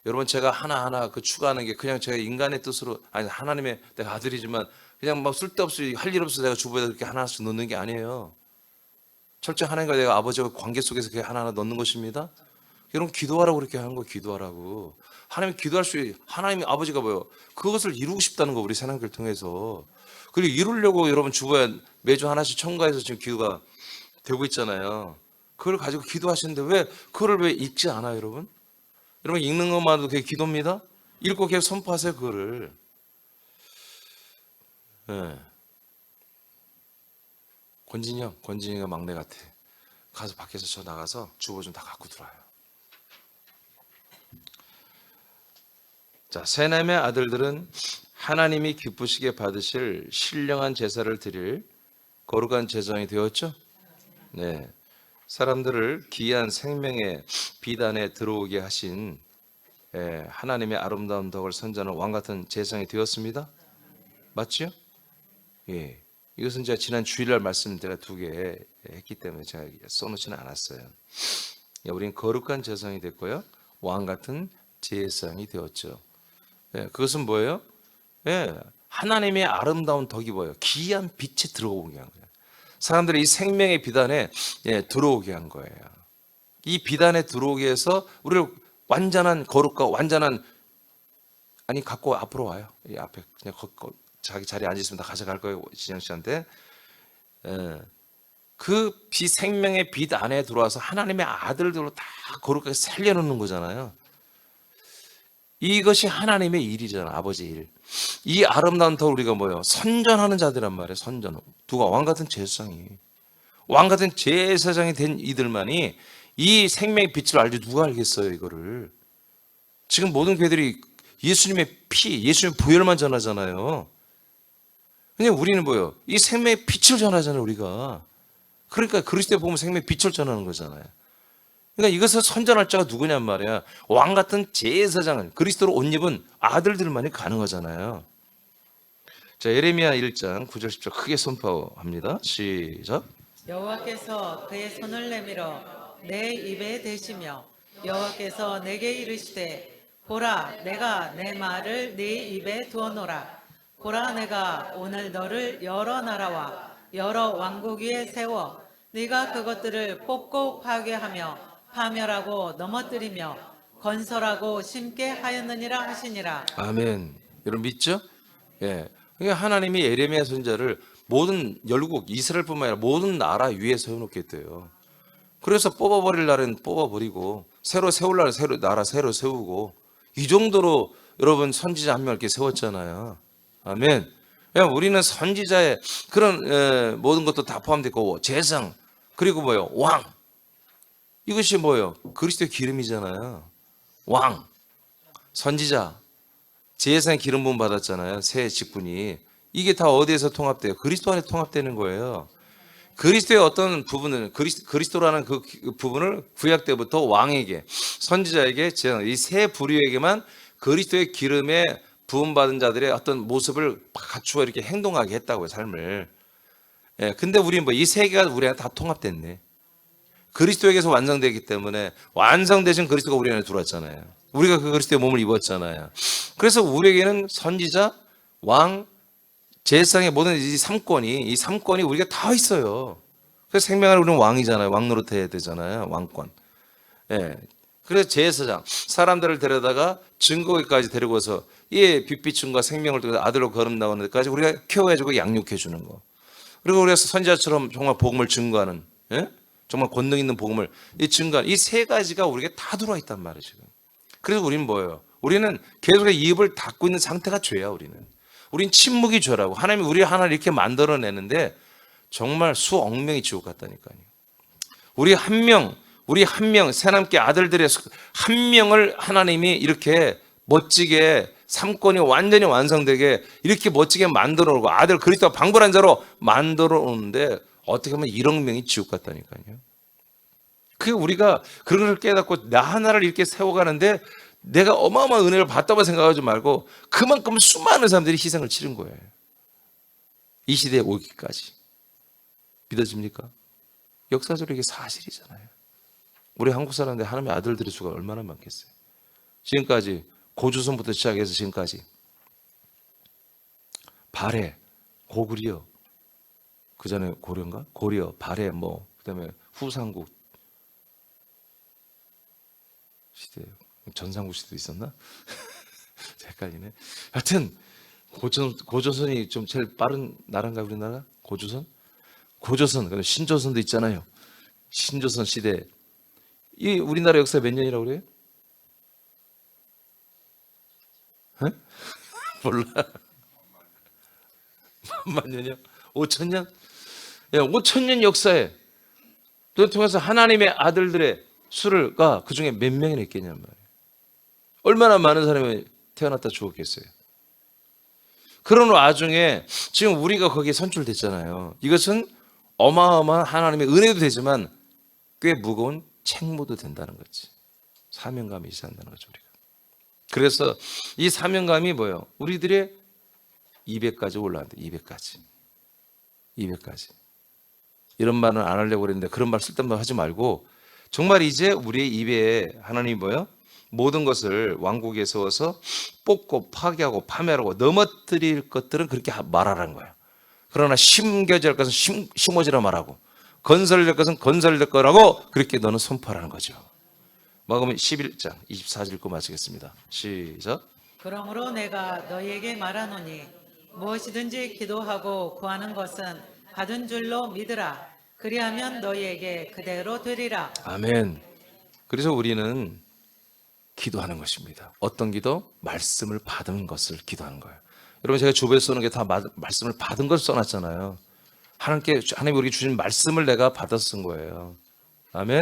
여러분, 제가 하나하나 그 추가하는 게 그냥 제가 인간의 뜻으로, 아니 하나님의 내가 아들이지만 그냥 막 쓸데없이 할 일 없어서 내가 주보에다 그렇게 하나씩 넣는 게 아니에요. 철저히 하나님과 내가 아버지와 관계 속에서 그게 하나하나 넣는 것입니다. 여러분 기도하라고 그렇게 하는 거, 기도하라고. 하나님 기도할 수, 하나님의 아버지가 뭐요? 그것을 이루고 싶다는 거, 우리 새남교를 통해서. 그리고 이루려고 여러분 주보에 매주 하나씩 첨가해서 지금 기도가 되고 있잖아요. 그걸 가지고 기도하시는데 왜 그거를 왜 읽지 않아요, 여러분? 여러분 읽는 것만으로도 그게 기도입니다. 읽고 계속 선포하세요, 그거를. 네. 권진이가 막내 같아. 가서 밖에서 저 나가서 주보 좀 다 갖고 들어와요. 자, 새남의 아들들은 하나님이 기쁘시게 받으실 신령한 제사를 드릴 거룩한 제사장이 되었죠. 네, 사람들을 귀한 생명의 비단에 들어오게 하신 하나님의 아름다운 덕을 선전하는 왕 같은 제사장이 되었습니다. 맞죠? 예, 이것은 제가 지난 주일날 말씀 제가 2개 했기 때문에 제가 써놓지는 않았어요. 우리는 거룩한 제사장이 됐고요, 왕 같은 제사장이 되었죠. 그것은 뭐예요? 하나님의 아름다운 덕이 뭐예요? 귀한 빛이 들어오게 한 거예요. 사람들이 이 생명의 비단에 들어오게 한 거예요. 이 비단에 들어오게 해서 우리를 완전한 거룩과 완전한, 아니 갖고 앞으로 와요. 이 앞에 그냥 자기 자리에 앉아 있으면 다 가져갈 거예요, 진영 씨한테. 그 생명의 빛 안에 들어와서 하나님의 아들들로 다 거룩하게 살려놓는 거잖아요. 이것이 하나님의 일이잖아, 아버지 일. 이 아름다운 터 우리가 뭐예요? 선전하는 자들란 말이에요. 선전. 누가 왕 같은 제사장이, 왕 같은 제사장이 된 이들만이 이 생명의 빛을 알지 누가 알겠어요, 이거를. 지금 모든 교회들이 예수님의 피, 예수님의 보혈만 전하잖아요. 그냥 우리는 뭐예요? 이 생명의 빛을 전하잖아요, 우리가. 그러니까 그리스도에 보면 생명의 빛을 전하는 거잖아요. 그러니까 이것을 선전할 자가 누구냔 말이야. 왕 같은 제사장을 그리스도로 옷 입은 아들들만이 가능하잖아요. 자, 예레미야 1장 9절 10절 크게 선포합니다. 시작. 여호와께서 그의 손을 내밀어 내 입에 대시며 여호와께서 내게 이르시되 보라 내가 내 말을 네 입에 두어노라. 보라 내가 오늘 너를 여러 나라와 여러 왕국 위에 세워 네가 그것들을 뽑고 파괴하며 파멸하고 넘어뜨리며 건설하고 심게 하였느니라 하시니라. 아멘. 여러분 믿죠? 예. 그러니까 하나님이 예레미야 선지자를 모든 열국 이스라엘뿐만 아니라 모든 나라 위에 세워놓겠대요. 그래서 뽑아버릴 날은 뽑아버리고 새로 세울 날은 나라 새로 세우고 이 정도로 여러분 선지자 한 명 이렇게 세웠잖아요. 아멘. 그냥 우리는 선지자의 그런 모든 것도 다 포함되고 제상 그리고 뭐요? 왕. 이것이 뭐예요? 그리스도의 기름이잖아요. 왕, 선지자, 제사의 기름 부음 받았잖아요. 새 직분이. 이게 다 어디에서 통합돼요? 그리스도 안에 통합되는 거예요. 그리스도의 어떤 부분은 그리스도라는 그 부분을 구약 때부터 왕에게, 선지자에게, 이 세 부류에게만 그리스도의 기름에 부음 받은 자들의 어떤 모습을 갖추어 이렇게 행동하게 했다고요, 삶을. 예, 근데 우리는 뭐 이 세 개가 우리 안에 다 통합됐네. 그리스도에게서 완성되기 때문에 완성되신 그리스도가 우리 안에 들어왔잖아요. 우리가 그 그리스도의 몸을 입었잖아요. 그래서 우리에게는 선지자, 왕, 제사장의 모든 이 삼권이 우리가 다 있어요. 그래서 생명을 우리는 왕이잖아요. 왕 노릇해야 되잖아요. 왕권. 예. 그래서 제사장, 사람들을 데려다가 증거기까지 데리고서 이 빛비춤과 생명을 통해서 아들로 거듭나오는 데까지 우리가 케어해주고 양육해주는 거. 그리고 우리가 선지자처럼 정말 복음을 증거하는, 예? 정말 권능 있는 복음을 이 세 가지가 우리에게 다 들어와 있단 말이에요, 지금. 그래서 우리는 뭐예요? 우리는 계속 입을 닫고 있는 상태가 죄야, 우리는. 우린 침묵이 죄라고. 하나님이 우리 하나를 이렇게 만들어내는데 정말 수억 명이 지옥 같다니까요. 우리 한 명, 새남께 아들들의 한 명을 하나님이 이렇게 멋지게 삼권이 완전히 완성되게 이렇게 멋지게 만들어 놓고 아들 그리스도와 방불한 자로 만들어 놓는데 어떻게 보면 1억 명이 지옥 같다니까요. 그게 우리가 그런 걸 깨닫고 나 하나를 이렇게 세워가는데 내가 어마어마한 은혜를 받다고 생각하지 말고 그만큼 수많은 사람들이 희생을 치른 거예요. 이 시대에 오기까지. 믿어집니까? 역사적으로 이게 사실이잖아요. 우리 한국 사람들 하나님의 아들들의 수가 얼마나 많겠어요. 지금까지 고조선부터 시작해서 지금까지 발해, 고구려, 그 전에 고려인가? 고려, 발해, 그다음에 후삼국 시대, 전삼국 시대도 있었나? 헷갈리네. 하여튼 고조선이 좀 제일 빠른 나라인가 우리나라? 고조선, 그다음에 신조선도 있잖아요. 신조선 시대. 이 우리나라 역사 몇 년이라고 그래요? 에? 몰라. 만 년이요? 5천 년? 5천 년 역사에 또 통해서 하나님의 아들들의 수가 그 중에 몇 명이나 있겠냔 말이에요. 얼마나 많은 사람이 태어났다 죽었겠어요. 그런 와중에 지금 우리가 거기에 선출됐잖아요. 이것은 어마어마한 하나님의 은혜도 되지만 꽤 무거운 책무도 된다는 거지. 사명감이 있어야 한다는 거죠, 우리가. 그래서 이 사명감이 뭐예요? 우리들의 200까지 올라간다. 200까지. 이런 말은 안 하려고 그랬는데 그런 말 쓸데없는 하지 말고 정말 이제 우리의 입에 하나님이 뭐예요? 모든 것을 왕국에 세워서 뽑고 파괴하고 파멸하고 넘어뜨릴 것들은 그렇게 말하라는 거예요. 그러나 심겨질 것은 심어지라 말하고 건설될 것은 건설될 거라고 그렇게 너는 선포하라는 거죠. 마가복음 11장 24절 읽고 마치겠습니다. 시작. 그러므로 내가 너희에게 말하노니 무엇이든지 기도하고 구하는 것은 받은 줄로 믿으라. 그리하면 너희에게 그대로 되리라. 아멘. 그래서 우리는 기도하는 것입니다. 어떤 기도? 말씀을 받은 것을 기도하는 거예요. 여러분 제가 주부에 써놓은 게 다 말씀을 받은 걸 써놨잖아요. 하나님 우리에게 주신 말씀을 내가 받아 쓴 거예요. 아멘.